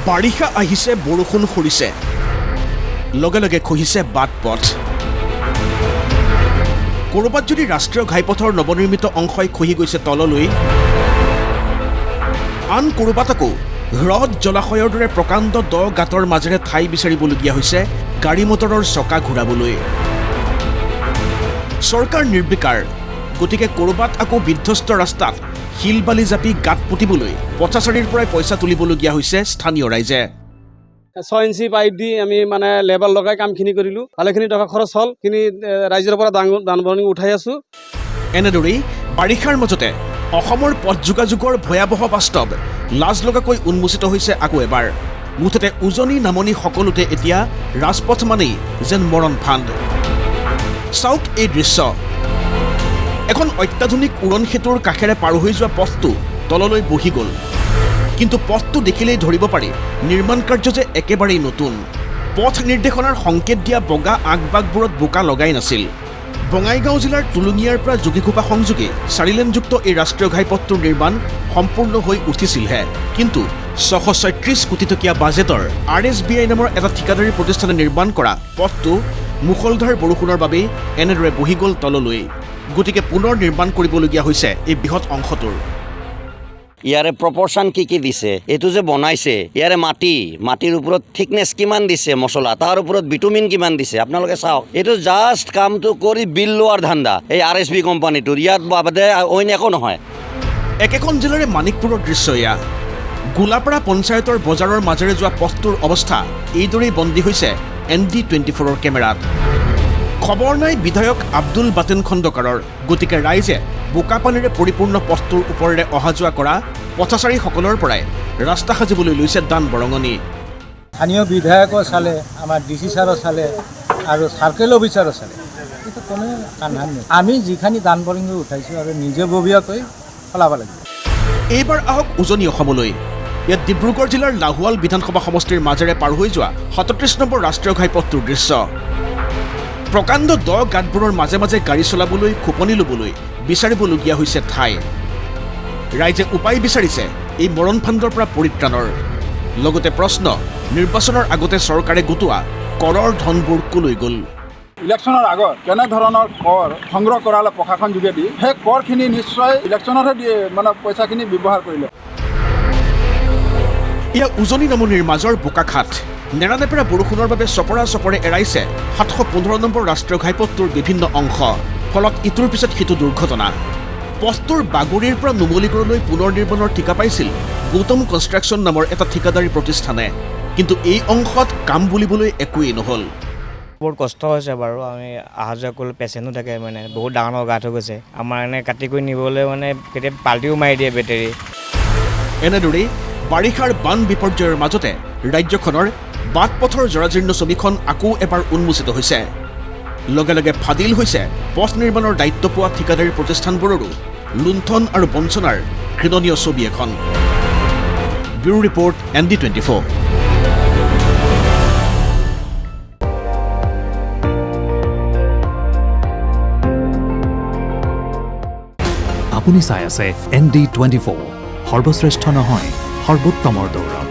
বাৰিষা আহিছে, বৰষুণ সৰিছে, লগে লগে খহিছে বাট পথ। কৰবাত যদি ৰাষ্ট্ৰীয় ঘাইপথৰ নৱনিৰ্মিত অংশই খহি গৈছে তললৈ, আন কৰবাত আকৌ হ্ৰদ জলাশয়ৰ দৰে প্ৰকাণ্ড দ গাঁতৰ মাজেৰে ঠাই বিচাৰিবলগীয়া হৈছে গাড়ী মটৰৰ চকা ঘূৰাবলৈ। চৰকাৰ নিৰ্বিকাৰ, গতিকে কৰবাত আকৌ বিধ্বস্ত ৰাস্তাত শিল বালি জাপি গাঁত পুতিবলৈ পথচাৰীৰ পৰাই পইচা তুলিবলগীয়া হৈছে স্থানীয় ৰাইজে। 6 ইঞ্চি পাইপ দি আমি মানে লেবাৰ লগাই কামখিনি কৰিলোঁ। ভালেখিনি টকা খৰচ হ'ল, খিনি ৰাইজৰ পৰা দান বৰঙণি উঠাই আছোঁ। এনেদৰেই বাৰিষাৰ মাজতে অসমৰ পথ যোগাযোগৰ ভয়াৱহ বাস্তৱ লাজ লগাকৈ উন্মোচিত হৈছে আকৌ এবাৰ। মুঠতে উজনি নামনি সকলোতে এতিয়া ৰাজপথ মানেই যেন মৰণ ফান্দ। চাওক এই দৃশ্য, এখন অত্যাধুনিক উৰণ সেতুৰ কাষেৰে পাৰ হৈ যোৱা পথটো তললৈ বহি গ'ল, কিন্তু পথটো দেখিলেই ধৰিব পাৰি নিৰ্মাণ কাৰ্য যে একেবাৰেই নতুন। পথ নিৰ্দেশনাৰ সংকেত দিয়া বগা আগবাগবোৰত বোকা লগাই নাছিল। বঙাইগাঁও জিলাৰ তুলুঙিয়াৰ পৰা যোগীঘোপা সংযোগী 4 লেনযুক্ত এই ৰাষ্ট্ৰীয় ঘাইপথটোৰ নিৰ্মাণ সম্পূৰ্ণ হৈ উঠিছিলহে, কিন্তু 636 কোটি টকীয়া বাজেটৰ RSBI নামৰ এটা ঠিকাদাৰী প্ৰতিষ্ঠানে নিৰ্মাণ কৰা পথটো মুখলধাৰ বৰষুণৰ বাবেই এনেদৰে বহি গ'ল তললৈ। গতিকে পুনৰ নিৰ্মাণ কৰিবলগীয়া হৈছে এই বৃহৎ অংশটোৰ। ইয়াৰে প্ৰপৰ্চন কি দিছে, এইটো যে বনাইছে, ইয়াৰে মাটিৰ ওপৰত থিকনেছ কিমান দিছে, মছলা তাৰ ওপৰত ভিটামিন কিমান দিছে আপোনালোকে চাওক। এইটো জাষ্ট কামটো কৰি বিল লোৱাৰ ধান্দা এই RSB কোম্পানীটোৰ, ইয়াত বাদে অইন একো নহয়। একেখন জিলাৰে মানিকপুৰৰ দৃশ্য এয়া। গোলাপাৰা পঞ্চায়তৰ বজাৰৰ মাজেৰে যোৱা পথটোৰ অৱস্থা এইদৰেই বন্দী হৈছে ND24ৰ কেমেৰাত। খবৰ নাই বিধায়ক আব্দুল বাতেন খণ্ডকাৰৰ, গতিকে ৰাইজে বোকা পানীৰে পৰিপূৰ্ণ পথটোৰ ওপৰেৰে অহা যোৱা কৰা পথচাৰীসকলৰ পৰাই ৰাস্তা সাজিবলৈ লৈছে দান বৰঙণি। স্থানীয় বিধায়কৰ চালে, আমাৰ DC ছাৰৰ চালে আৰু চাৰ্কেল অফিচাৰো চালে, কিন্তু কোনো কান্ধান নাই। আমি যিখিনি দান বৰঙণি উঠাইছোঁ আৰু নিজেববীয়াকৈ চলাব লাগিব। এইবাৰ আহক উজনি অসমলৈ। ইয়াত ডিব্ৰুগড় জিলাৰ লাহোৱাল বিধানসভা সমষ্টিৰ মাজেৰে পাৰ হৈ যোৱা 37 নম্বৰ ৰাষ্ট্ৰীয় ঘাইপথটোৰ দৃশ্য। প্ৰকাণ্ড দ গাঁতবোৰৰ মাজে মাজে গাড়ী চলাবলৈ, খোপনি ল'বলৈ বিচাৰিবলগীয়া হৈছে ঠাই। ৰাইজে উপায় বিচাৰিছে এই মৰণ ফান্দৰ পৰা পৰিত্ৰাণৰ। লগতে প্ৰশ্ন, নিৰ্বাচনৰ আগতে চৰকাৰে গোটোৱা কৰৰ ধনবোৰ কলৈ গ'ল? ইলেকশ্যনৰ আগত কেনেধৰণৰ কৰ সংগ্ৰহ কৰালে প্ৰশাসন যোগেদি সেই কৰখিনি নিশ্চয় ইলেকশ্যনতহে দিয়ে, মানে পইচাখিনি ব্যৱহাৰ কৰিলে। এয়া উজনি নামনিৰ মাজৰ বোকাখাট। নেৰানেপেৰা বৰষুণৰ বাবে চপৰে এৰাইছে 715 নম্বৰ ৰাষ্ট্ৰীয় ঘাইপথটোৰ বিভিন্ন অংশ। ফলত ইটোৰ পিছত সিটো দুৰ্ঘটনা। পথটোৰ বাগৰিৰ পৰা নুমলীগড়লৈ পুনৰ নিৰ্মাণৰ ঠিকা পাইছিল গৌতম কনষ্ট্ৰাকশ্যন নামৰ এটা ঠিকাদাৰী প্ৰতিষ্ঠানে, কিন্তু এই অংশত কাম বুলিবলৈ একোৱেই নহ'ল। বহুত কষ্ট হৈছে বাৰু, আমি অহা যোৱা কৰিবলৈ পেচেণ্টো থাকে, মানে বহুত ডাঙৰ গাঁত হৈ গৈছে। আমাৰ এনে কাটি কৰি নিবলৈ মানে কেতিয়াবা পাল্টিও মাৰি দিয়ে বেটেৰী। এনেদৰেই বাৰিষাৰ বান বিপৰ্যয়ৰ মাজতে ৰাজ্যখনৰ বাট পথৰ জৰাজীৰ্ণ ছবিখন আকৌ এবাৰ উন্মোচিত হৈছে। লগে লগে ফাদিল হৈছে পথ নিৰ্মাণৰ দায়িত্ব পোৱা ঠিকাদাৰী প্ৰতিষ্ঠানবোৰৰো লুণ্ঠন আৰু বঞ্চনাৰ ঘৃণনীয় ছবি এখন। Bureau report ND24। আপুনি চাই আছে ND24, সৰ্বশ্ৰেষ্ঠ নহয় সৰ্বোত্তমৰ দৌৰ।